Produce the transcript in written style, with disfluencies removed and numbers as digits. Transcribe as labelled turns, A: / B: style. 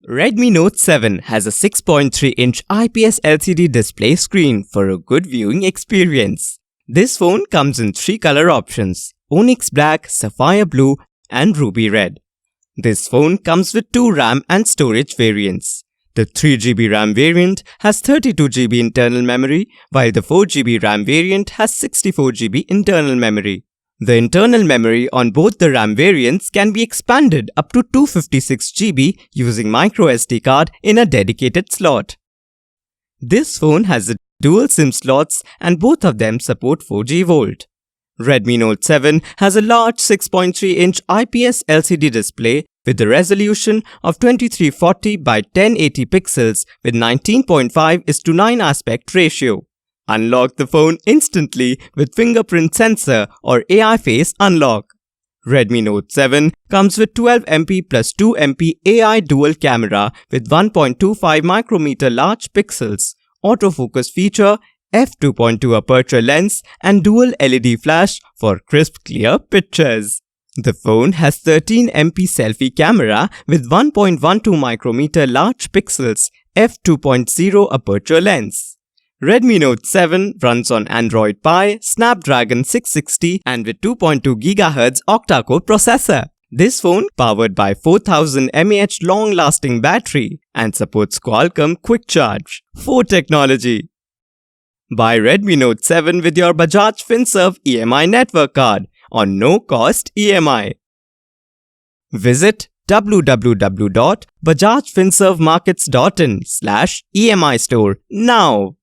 A: Redmi Note 7 has a 6.3-inch IPS LCD display screen for a good viewing experience. This phone comes in 3 color options: Onyx Black, Sapphire Blue and Ruby Red. This phone comes with 2 RAM and storage variants. The 3GB RAM variant has 32GB internal memory, while the 4GB RAM variant has 64GB internal memory. The internal memory on both the RAM variants can be expanded up to 256GB using microSD card in a dedicated slot. This phone has dual SIM slots and both of them support 4G Volt. Redmi Note 7 has a large 6.3-inch IPS LCD display with a resolution of 2340 by 1080 pixels with 19.5:9 aspect ratio. Unlock the phone instantly with fingerprint sensor or AI face unlock. Redmi Note 7 comes with 12MP plus 2MP AI dual camera with 1.25 micrometer large pixels, autofocus feature, f2.2 aperture lens and dual LED flash for crisp clear pictures. The phone has 13MP selfie camera with 1.12 micrometer large pixels, f2.0 aperture lens. Redmi Note 7 runs on Android Pie, Snapdragon 660 and with 2.2 GHz octa-core processor. This phone powered by 4000 mAh long-lasting battery and supports Qualcomm Quick Charge 4 technology. Buy Redmi Note 7 with your Bajaj Finserv EMI network card on no-cost EMI. Visit www.bajajfinservmarkets.in/EMI store now.